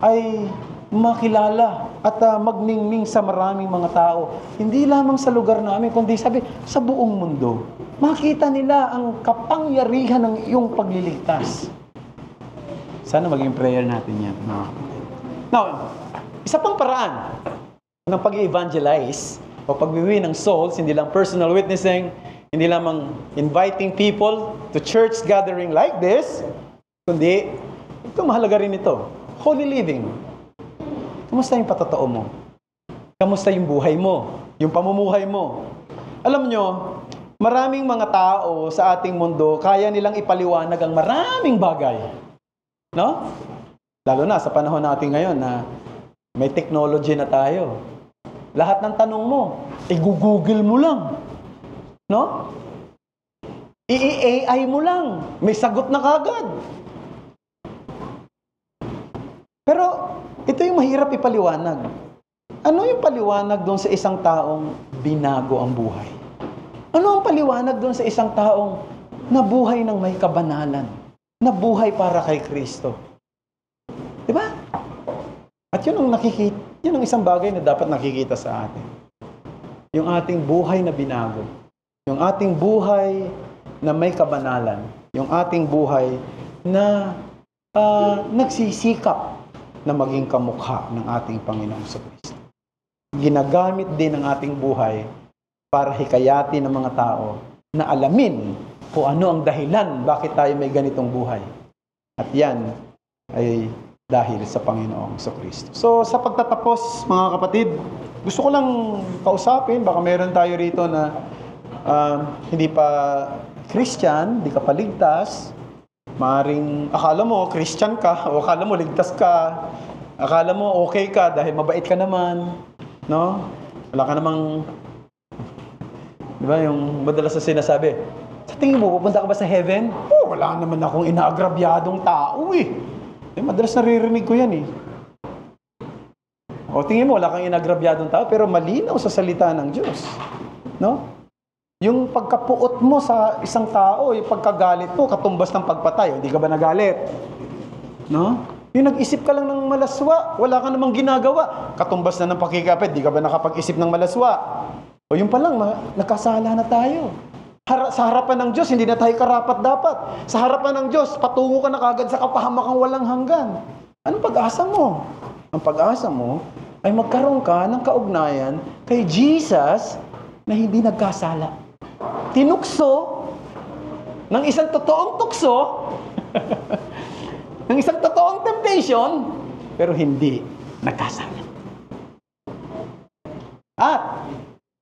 ay makilala at magningning sa maraming mga tao. Hindi lamang sa lugar namin, kundi sa buong mundo. Makita nila ang kapangyarihan ng iyong pagliligtas. Sana maging prayer natin yan. Now, isa pang paraan ng pag-evangelize o pagwiwi ng souls, hindi lang personal witnessing, hindi lamang inviting people to church gathering like this, kundi, ito mahalaga rin ito, holy living. Kamusta yung patotoo mo? Kamusta yung buhay mo? Yung pamumuhay mo? Alam nyo, maraming mga tao sa ating mundo, kaya nilang ipaliwanag ang maraming bagay. No? Lalo na sa panahon natin ngayon na may technology na tayo. Lahat ng tanong mo, i-google mo lang. No? I-AI mo lang. May sagot na kagad. Pero, ito yung mahirap ipaliwanag. Ano yung paliwanag doon sa isang taong binago ang buhay? Ano ang paliwanag doon sa isang taong nabuhay ng may kabanalan? Nabuhay para kay Kristo? Diba? At yun ang isang bagay na dapat nakikita sa atin. Yung ating buhay na binago. Yung ating buhay na may kabanalan. Yung ating buhay na nagsisikap na maging kamukha ng ating Panginoong Kristo. Ginagamit din ang ating buhay para hikayatin ng mga tao na alamin kung ano ang dahilan bakit tayo may ganitong buhay. At yan ay dahil sa Panginoong Kristo. So, sa pagtatapos, mga kapatid, gusto ko lang kausapin, baka meron tayo rito na hindi pa Christian, hindi ka paligtas, maaring akala mo Christian ka, o akala mo ligtas ka, akala mo okay ka dahil mabait ka naman, no? Wala ka namang, di ba, yung madalas na sinasabi, sa tingin mo, pupunta ka ba sa heaven? Oh, wala naman akong inaagrabyadong tao eh. Madalas naririnig ko yan eh. O tingin mo, wala kang inagrabyadong tao, pero malinaw sa salita ng Diyos. No? Yung pagkapuot mo sa isang tao, yung pagkagalit mo, katumbas ng pagpatay, hindi ka ba nagalit? No? Yung nag-isip ka lang ng malaswa, wala ka namang ginagawa, katumbas na ng pakikapit, hindi ka ba nakapag-isip ng malaswa? O yung pa lang, nagkasala na tayo. Sa harapan ng Diyos, hindi na tayo karapat-dapat. Sa harapan ng Diyos, patungo ka na kagad sa kapahamakang walang hanggan. Anong pag-asa mo? Ang pag-asa mo ay magkaroon ka ng kaugnayan kay Jesus na hindi nagkasala. Tinukso ng isang totoong tukso, ng isang totoong temptation, pero hindi nagkasala. At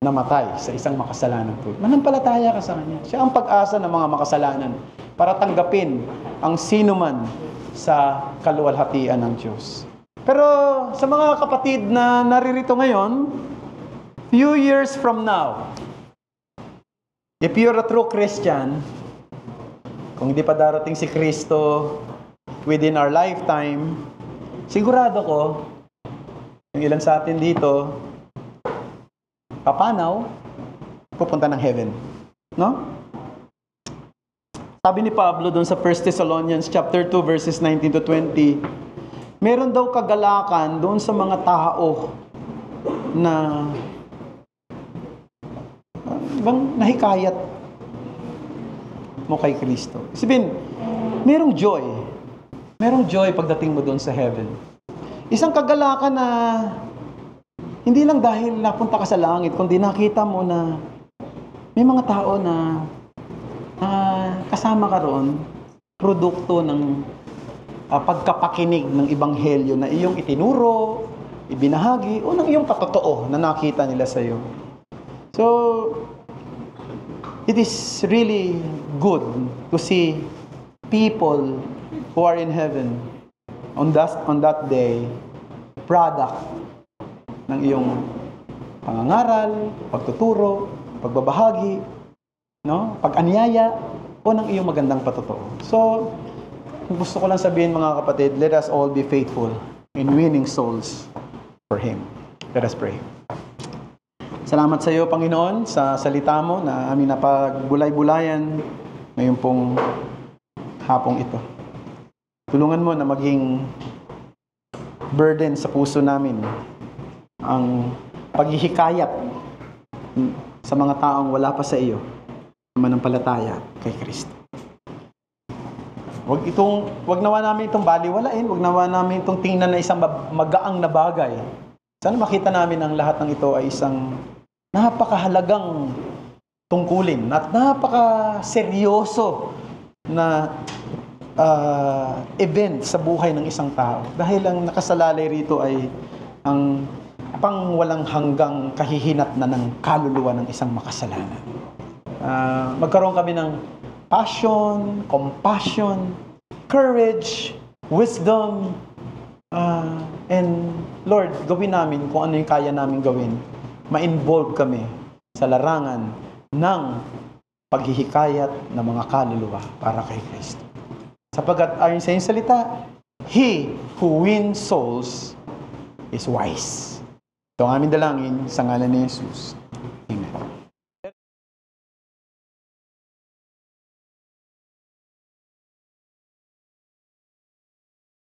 namatay sa isang makasalanang puso. Manampalataya ka sa Kanya. Siya ang pag-asa ng mga makasalanan para tanggapin ang sinuman sa kaluwalhatian ng Diyos. Pero sa mga kapatid na naririto ngayon, few years from now, if you're a true Christian, kung hindi pa darating si Kristo within our lifetime, sigurado ko, yung ilan sa atin dito, papanaw, pupunta ng heaven. No? Sabi ni Pablo doon sa 1 Thessalonians chapter 2 verses 19 to 20, meron daw kagalakan doon sa mga tao na bang nahikayat mo kay Kristo. Sabihin, merong joy. Merong joy pagdating mo doon sa heaven. Isang kagalakan na hindi lang dahil napunta ka sa langit, kundi nakita mo na may mga tao na kasama ka roon, produkto ng pagkapakinig ng Ebanghelyo na iyong itinuro, ibinahagi, o ng iyong patotoo na nakita nila sa iyo. So, it is really good to see people who are in heaven on that day, product ng iyong pangangaral, pagtuturo, pagbabahagi, no? Pag-anyaya, o ng iyong magandang patotoo. So, gusto ko lang sabihin mga kapatid, let us all be faithful in winning souls for Him. Let us pray. Salamat sa iyo, Panginoon, sa salita mo na aming napagbulay-bulayan ngayon pong hapong ito. Tulungan mo na maging burden sa puso namin ang paghihikayat sa mga taong wala pa sa iyo, manampalataya kay Kristo. Wag nawa namin itong baliwalain, wag nawa namin itong tingnan na isang magaang na bagay. Sana makita namin ang lahat ng ito ay isang napakahalagang tungkulin at napakaseryoso na event sa buhay ng isang tao. Dahil ang nakasalalay rito ay ang pang walang hanggang kahihinat na ng kaluluwa ng isang makasalanan. Magkaroon kami ng passion, compassion, courage, wisdom, and Lord, gawin namin kung ano yung kaya namin gawin. Ma-involve kami sa larangan ng paghihikayat ng mga kaluluwa para kay Kristo. Sapagkat ayon sa iyong salita, he who wins souls is wise. Ito ang aming dalangin sa ngalan ni Jesus.